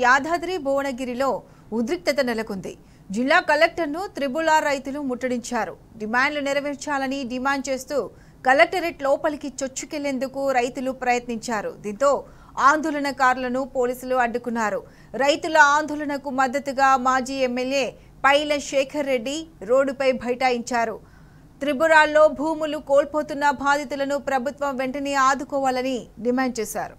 యాదాద్రి భువనగిరిలో ఉద్రిక్తత నెలకొంది. జిల్లా కలెక్టర్ను త్రిబుల్-ఆర్ రైతులు ముట్టడించారు. డిమాండ్లు నెరవేర్చాలని డిమాండ్ చేస్తూ కలెక్టరేట్ లోపలికి చొచ్చుకెళ్లేందుకు రైతులు ప్రయత్నించారు. దీంతో ఆందోళనకారులను పోలీసులు అడ్డుకున్నారు. రైతుల ఆందోళనకు మద్దతుగా మాజీ ఎమ్మెల్యే పైల శేఖర్ రెడ్డి రోడ్డుపై బైఠాయించారు. త్రిపురలో భూములు కోల్పోతున్న బాధితులను ప్రభుత్వం వెంటనే ఆదుకోవాలని డిమాండ్ చేశారు.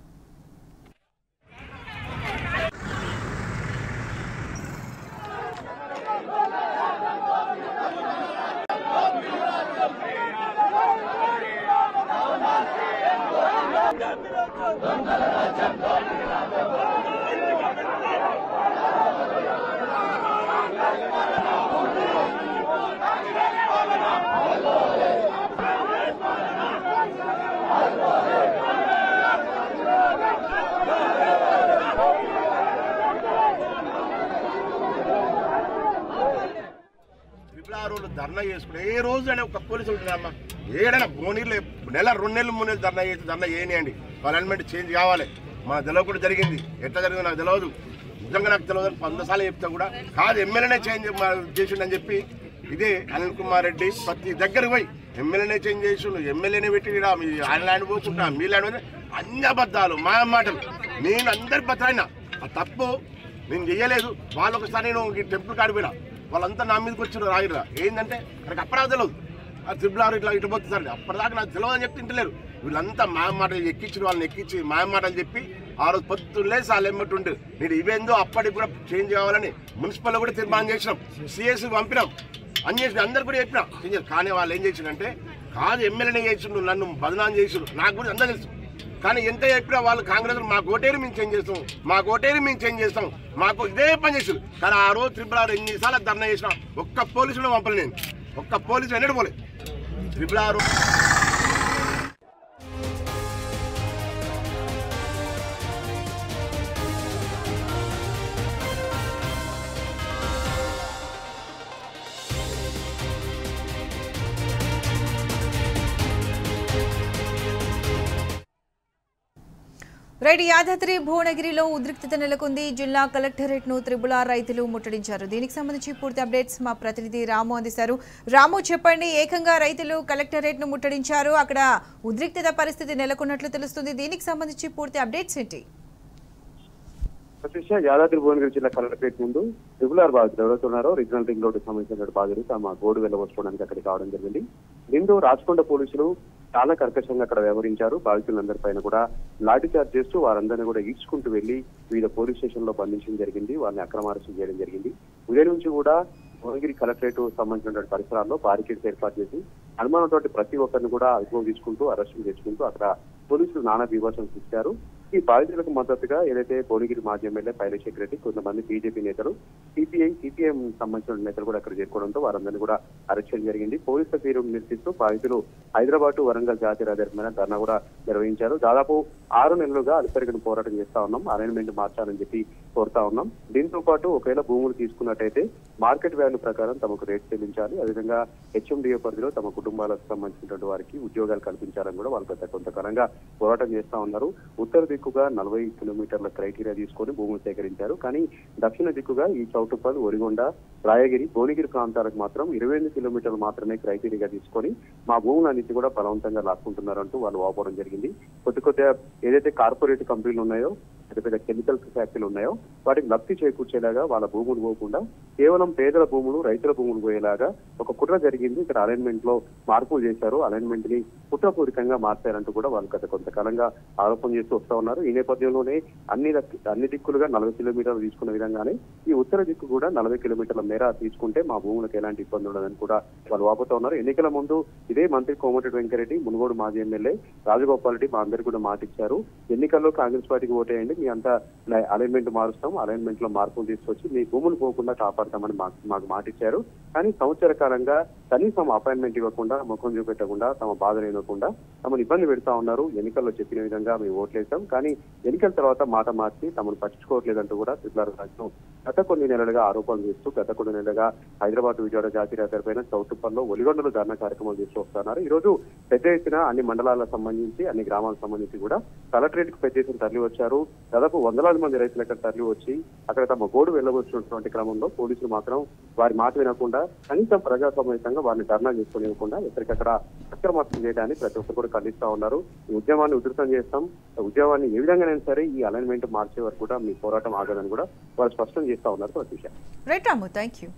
ధర్నా చేసుకుని ఏ రోజైనా ఒక పోలీసులు ఉంటుందమ్మా. ఏడైనా భువనగిరిలో నెల 2 నెలలు 3 నెలలు ధర్నా చేయనియండి. గవర్నమెంట్ చేంజ్ కావాలి. మా తెలియకుండా జరిగింది. ఎట్లా జరిగిందో నాకు తెలియదు. నిజంగా నాకు తెలియదు. 100 సార్లు చెప్తా కూడా కాదు ఎమ్మెల్యేనే చేంజ్ చేసిండని చెప్పి ఇదే అనిల్ కుమార్ రెడ్డి ప్రతి దగ్గరకు పోయి ఎమ్మెల్యేనే చేంజ్ చేసిండు, ఎమ్మెల్యేనే పెట్టి ఆయన ల్యాండ్ పోకుండా మీ ల్యాండ్ అన్ని అబద్ధాలు మా మాటలు. నేను అందరి బతైనా ఆ తప్పు నేను చెయ్యలేదు. వాళ్ళు ఒకసారి నేను టెంపుల్ కాడిపోయినా వాళ్ళంతా నా మీదకి వచ్చారు. రాగిరా ఏంటంటే నాకు అప్పటిదాకా తెలియదు. ఆ త్రిబుల్-ఆర్ ఇట్లా ఇటు పోతుంది. అప్పటిదాకా నాకు తెలియదు అని చెప్పి తింటలేరు. వీళ్ళంతా మాయమాటలు ఎక్కించి వాళ్ళని ఎక్కించి మాయమాటలు చెప్పి ఆ రోజు పొద్దున్నే వాళ్ళు ఎమ్మటుండే నేను ఇవేందో అప్పటికి కూడా చేంజ్ కావాలని మున్సిపల్లో కూడా తీర్మానం చేసినాం. సిఎస్సి పంపినాం. అని చేసి అందరు కూడా చెప్పినాం. కానీ వాళ్ళు ఏం చేసిందంటే కాదు ఎమ్మెల్యేనే చేసిండు, నన్ను బదనాం చేసిండు. నాకు కూడా అందరూ తెలుసు. కానీ ఎంత చెప్పినా వాళ్ళు కాంగ్రెస్ మా కోటేరు మేము చేంజ్ చేస్తాం, మా కోటేరు మేము చేంజ్ చేస్తాం, మాకు ఇదే పని చేసారు. కానీ ఆ రోజు త్రిపుల్-ఆర్ ఎన్నిసార్లు ధర్నా చేసినా ఒక్క పోలీసులు పంపలేదు. నేను ఒక్క పోలీసు ఎన్నడూ పోలేదు. త్రిపుల్-ఆర్ యాదాద్రి భువనగిరిలో ఉద్రిక్తత నెలకొంది. జిల్లా కలెక్టరేట్ ను త్రిబుల్-ఆర్ రైతులు ముట్టడించారు. దీనికి సంబంధించి పూర్తి అప్డేట్స్ మా ప్రతినిధి రాము అందిస్తారు. రాము, చెప్పండి. ఏకంగా రైతులు కలెక్టరేట్ ను ముట్టడించారు. అక్కడ ఉద్రిక్తత పరిస్థితి నెలకొన్నట్లు తెలుస్తుంది. దీనికి సంబంధించి పూర్తి అప్డేట్స్ ఏంటి? యాదాద్రి భువనగిరి జిల్లా కలెక్టరేట్ ముందు త్రిబుల్-ఆర్ బాధితులు ఎవరైతే ఉన్నారో రీజనల్ రింగ్ రోడ్డు సంబంధించిన బాధితులు తమ గోడు వెళ్ళవచ్చుకోవడానికి అక్కడికి రావడం జరిగింది. దీంతో రాచకొండ పోలీసులు చాలా కర్కశంగా అక్కడ వ్యవహరించారు. బాధితులందరిపైన కూడా లాఠీ చార్జ్ చేస్తూ వారందరినీ కూడా ఈడ్చుకుంటూ వెళ్లి వివిధ పోలీస్ స్టేషన్ లో బంధించడం జరిగింది. వారిని అక్రమ అరెస్టు చేయడం జరిగింది. ఉదయం నుంచి కూడా భువనగిరి కలెక్టరేట్ సంబంధించిన పరిసరాల్లో బారికేడ్స్ ఏర్పాటు చేసి అనుమానంతో ప్రతి ఒక్కరిని కూడా అదుపులోకి తీసుకుంటూ అరెస్టులు చేసుకుంటూ అక్కడ పోలీసులు నానా బీభత్సం ఇచ్చారు. ఈ బాధితులకు మద్దతుగా ఏదైతే భువనగిరి మాజీ ఎమ్మెల్యే పైల శేఖర్ రెడ్డి, కొంతమంది బీజేపీ నేతలు, సిపిఐఎం సంబంధించిన నేతలు కూడా అక్కడ చేరుకోవడంతో వారందరినీ కూడా అరెస్ట్ చేయడం జరిగింది. పోలీసుల తీరును నిరసిస్తూ బాధితులు హైదరాబాద్ వరంగల్ జాతీయ రహదారి మీద ధర్నా కూడా నిర్వహించారు. దాదాపు 6 నెలలుగా అలుపెరగని పోరాటం చేస్తా ఉన్నాం, అలైన్మెంట్ మార్చాలని చెప్పి కోరుతా ఉన్నాం. దీంతో పాటు ఒకవేళ భూములు తీసుకున్నట్టయితే మార్కెట్ వాల్యూ ప్రకారం తమకు రేట్ చెల్లించాలి. అదేవిధంగా హెచ్ఎండిఏ పరిధిలో తమ కుటుంబాలకు సంబంధించినటువంటి వారికి ఉద్యోగాలు కల్పించాలని కూడా వాళ్ళు గత కొంతకాలంగా పోరాటం చేస్తా ఉన్నారు. ఉత్తర దిక్కుగా 40 కిలోమీటర్ల క్రైటీరియా తీసుకొని భూములు సేకరించారు. కానీ దక్షిణ దిక్కుగా ఈ చౌటుప్పల్, ఒరిగొండ, రాయగిరి, భువనగిరి ప్రాంతాలకు మాత్రం 28 కిలోమీటర్లు మాత్రమే క్రైటీరియా తీసుకొని మా భూములన్నింటి కూడా బలవంతంగా లాక్కుంటున్నారంటూ వాళ్ళు వాపోవడం జరిగింది. కొద్దిగా ఏదైతే కార్పొరేట్ కంపెనీలు ఉన్నాయో, పెద్ద కెమికల్ ఫ్యాక్టరీలు ఉన్నాయో వాటికి లబ్ధి చేకూర్చేలాగా వాళ్ళ భూములు పోకుండా కేవలం పేదల భూములు, రైతుల భూములు పోయేలాగా ఒక కుట్ర జరిగింది. ఇక్కడ అలైన్మెంట్ లో మార్పులు చేశారు. అలైన్మెంట్ ని కుట్రపూరితంగా మార్చారంటూ కూడా వాళ్ళు గత కొంతకాలంగా ఆరోపణ చేస్తూ వస్తా ఉన్నారు. ఈ నేపథ్యంలోనే అన్ని దిక్కులుగా 40 కిలోమీటర్లు తీసుకున్న విధంగానే ఈ ఉత్తర దిక్కు కూడా 40 కిలోమీటర్ల మేర తీసుకుంటే మా భూములకు ఎలాంటి ఇబ్బంది ఉండదని కూడా వాళ్ళు వాపోతా ఉన్నారు. ఎన్నికల ముందు ఇదే మంత్రి కోమటిరెడ్డి వెంకరెడ్డి, మునుగోడు మాజీ ఎమ్మెల్యే రాజగోపాల్ రెడ్డి మా అందరికీ కూడా మాట ఇచ్చారు. ఎన్నికల్లో కాంగ్రెస్ పార్టీకి ఓటేయండి, మీ అంతా అలైన్మెంట్ మారుస్తాం, అలైన్మెంట్ లో మార్పులు తీసుకొచ్చి మీ భూములు పోకుండా కాపాడతామని మాకు మాట ఇచ్చారు. కానీ సంవత్సర కాలంగా కనీసం అపాయింట్మెంట్ ఇవ్వకుండా, ముఖం చూపెట్టకుండా, తమ బాధలు ఇవ్వకుండా తమను ఇబ్బంది పెడతా ఉన్నారు. ఎన్నికల్లో చెప్పిన విధంగా మేము ఓట్లేసాం, కానీ ఎన్నికల తర్వాత మాట మార్చి తమను పట్టించుకోవట్లేదంటూ కూడా త్రిపుల్-ఆర్ రాజ్యం గత కొన్ని నెలలుగా ఆరోపణలు చేస్తూ గత కొన్ని నెలలుగా హైదరాబాద్ విజయవాడ జాతీయ రహదారిపైన చౌటుప్పల్లో, ఒలిగొండలో ధర్నా కార్యక్రమాలు చేస్తూ వస్తున్నారు. ఈ రోజు పెద్ద ఎత్తున అన్ని మండలాలకు సంబంధించి, అన్ని గ్రామాలకు సంబంధించి కూడా కలెక్టరేట్ కు పెద్ద ఎత్తున తరలి వచ్చారు. దాదాపు వందలాది మంది రైతులు అక్కడ తరలి వచ్చి అక్కడ తమ గోడు వెళ్ళవచ్చినటువంటి క్రమంలో పోలీసులు మాత్రం వారి మాట వినకుండా కనీసం ప్రజాస్వామ్యంగా వారిని ధర్నా చేసుకునివ్వకుండా ఎక్కడికక్కడ అక్రమార్పణ చేయడాన్ని ప్రతి ఒక్కరు కూడా ఖండిస్తా ఉన్నారు. ఈ ఉద్యమాన్ని ఉధృతం చేస్తాం, ఉద్యమాన్ని ఏ విధంగానైనా సరే ఈ అలైన్మెంట్ మార్చే వరకు కూడా మీ పోరాటం ఆగదని కూడా వారు స్పష్టం చేస్తా ఉన్నారు. Prathyusha. Right Ramu, thank you.